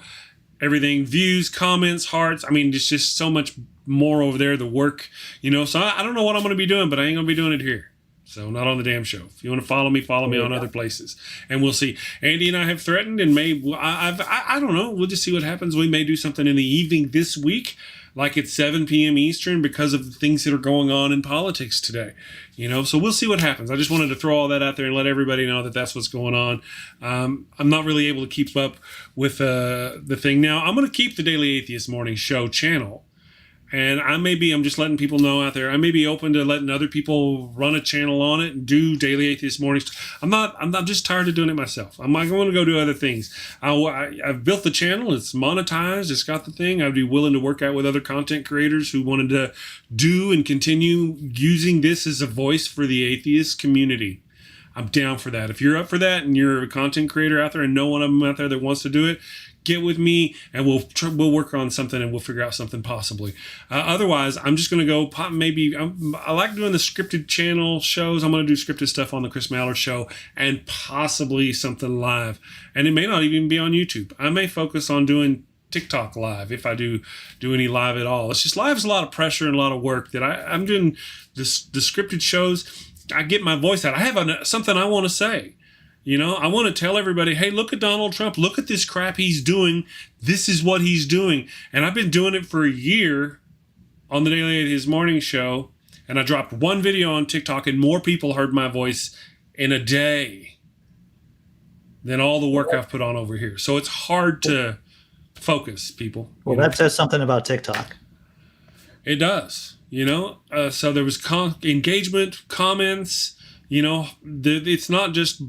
everything, views, comments, hearts. I mean, it's just so much more over there, the work, so I don't know what I'm going to be doing, but I ain't going to be doing it here. So not on the damn show. If you want to follow me on other places, and we'll see. Andy and I have threatened, and I don't know. We'll just see what happens. We may do something in the evening this week, like at 7 p.m. Eastern, because of the things that are going on in politics today. So we'll see what happens. I just wanted to throw all that out there and let everybody know that that's what's going on. I'm not really able to keep up with the thing now. I'm going to keep the Daily Atheist Morning Show channel. And I'm just letting people know out there, I may be open to letting other people run a channel on it and do Daily Atheist Mornings. I'm just tired of doing it myself. I'm not going to go do other things. I've built the channel. It's monetized. It's got the thing. I'd be willing to work out with other content creators who wanted to do and continue using this as a voice for the atheist community. I'm down for that. If you're up for that and you're a content creator out there and know one of them out there that wants to do it, get with me and we'll work on something and we'll figure out something possibly. Otherwise, I'm just going to go pop. I like doing the scripted channel shows. I'm going to do scripted stuff on the Chris Mallard Show and possibly something live. And it may not even be on YouTube. I may focus on doing TikTok live if I do any live at all. It's just live is a lot of pressure and a lot of work that I'm doing. The scripted shows, I get my voice out. I have something I want to say. I want to tell everybody, hey, look at Donald Trump. Look at this crap he's doing. This is what he's doing. And I've been doing it for a year on the Daily Atheist Morning Show. And I dropped one video on TikTok and more people heard my voice in a day than all the work I've put on over here. So it's hard to focus, people. Well, that says something about TikTok. It does, So there was engagement, comments, it's not just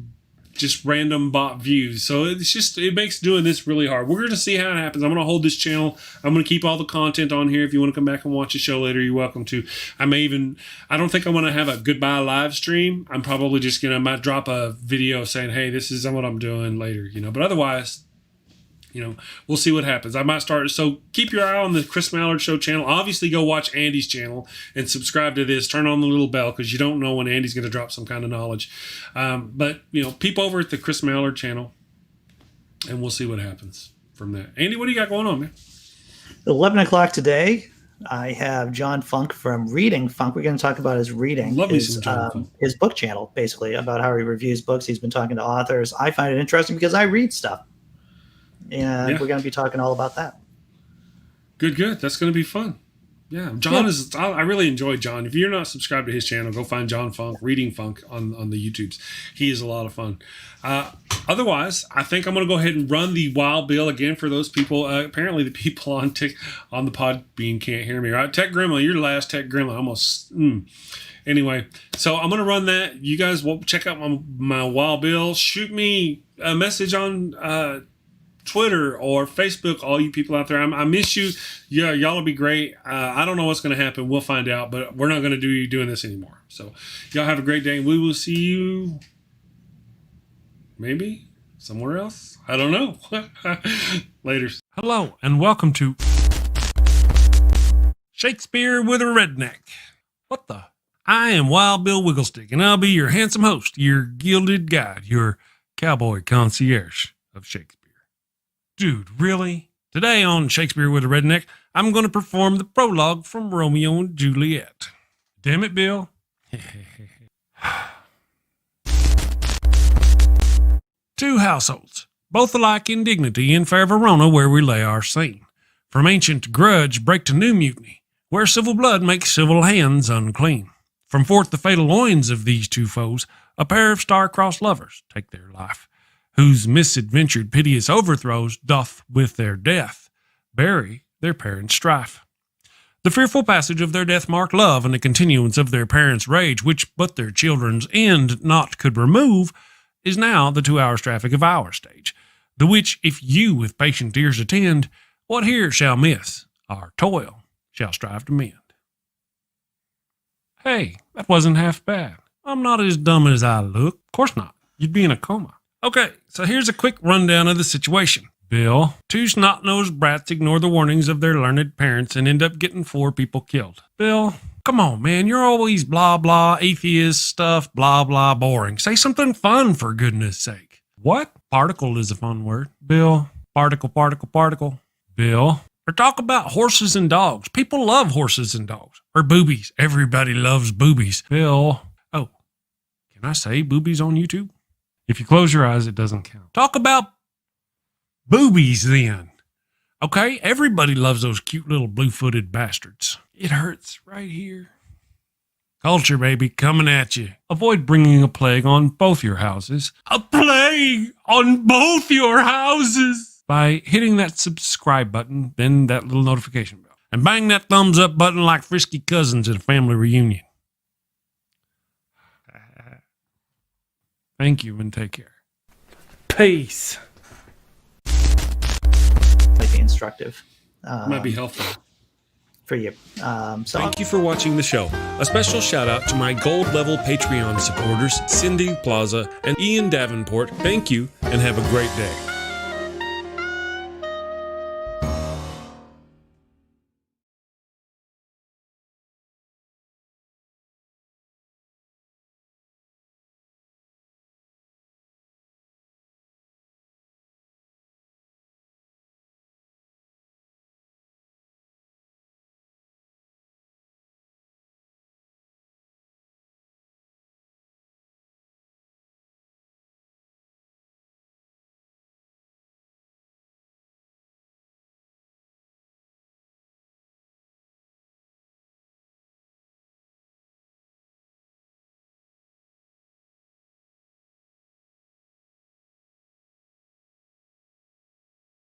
random bot views. So it makes doing this really hard. We're going to see how it happens. I'm going to hold this channel. I'm going to keep all the content on here. If you want to come back and watch the show later, you're welcome to. I don't think I'm going to have a goodbye live stream. I'm probably just might drop a video saying, hey, this is what I'm doing later, but otherwise, we'll see what happens. I might start. So keep your eye on the Chris Mallard Show channel. Obviously, go watch Andy's channel and subscribe to this. Turn on the little bell because you don't know when Andy's going to drop some kind of knowledge. But peep over at the Chris Mallard channel, and we'll see what happens from that. Andy, what do you got going on, man? 11 o'clock today, I have John Funk from Reading Funk. We're going to talk about his reading. Love me some John Funk. His book channel, basically, about how he reviews books. He's been talking to authors. I find it interesting because I read stuff. And we're going to be talking all about that. Good. That's going to be fun. Yeah, John is. I really enjoy John. If you're not subscribed to his channel, go find John Funk, Reading Funk on the YouTubes. He is a lot of fun. Otherwise, I think I'm going to go ahead and run the Wild Bill again for those people. Apparently, the people on the Podbean can't hear me. Right, Tech Gremlin, you're the last Tech Gremlin. Almost. Anyway, so I'm going to run that. You guys will check out my Wild Bill. Shoot me a message on Twitter or Facebook, all you people out there. I miss you. Yeah, y'all will be great. I don't know what's going to happen. We'll find out, but we're not going to be doing this anymore. So y'all have a great day. We will see you maybe somewhere else. I don't know. Later. Hello, and welcome to Shakespeare with a Redneck. What the? I am Wild Bill Wigglestick, and I'll be your handsome host, your gilded guide, your cowboy concierge of Shakespeare. Dude, really? Today on Shakespeare with a Redneck, I'm going to perform the prologue from Romeo and Juliet. Damn it, Bill. Two households, both alike in dignity in fair Verona, where we lay our scene. From ancient grudge break to new mutiny, where civil blood makes civil hands unclean. From forth the fatal loins of these two foes, a pair of star-crossed lovers take their life, whose misadventured piteous overthrows doth with their death bury their parents' strife. The fearful passage of their death-marked love and the continuance of their parents' rage, which but their children's end not could remove, is now the 2 hours traffic of our stage, the which if you with patient ears attend, what here shall miss, our toil shall strive to mend. Hey, that wasn't half bad. I'm not as dumb as I look. Of course not. You'd be in a coma. Okay, so here's a quick rundown of the situation. Bill, 2 snot-nosed brats ignore the warnings of their learned parents and end up getting 4 people killed. Bill, come on, man, you're always blah, blah, atheist stuff, blah, blah, boring. Say something fun, for goodness sake. What? Particle is a fun word. Bill, particle, particle, particle. Bill, or talk about horses and dogs. People love horses and dogs. Or boobies. Everybody loves boobies. Bill, oh, can I say boobies on YouTube? If you close your eyes, it doesn't count. Talk about boobies then. Okay, everybody loves those cute little blue-footed bastards. It hurts right here. Culture, baby, coming at you. Avoid bringing a plague on both your houses. A plague on both your houses! By hitting that subscribe button, then that little notification bell. And bang that thumbs up button like frisky cousins at a family reunion. Thank you and take care. Peace. Might be instructive. Might be helpful. For you. Thank you for watching the show. A special shout out to my gold level Patreon supporters, Cindy Plaza and Ian Davenport. Thank you and have a great day.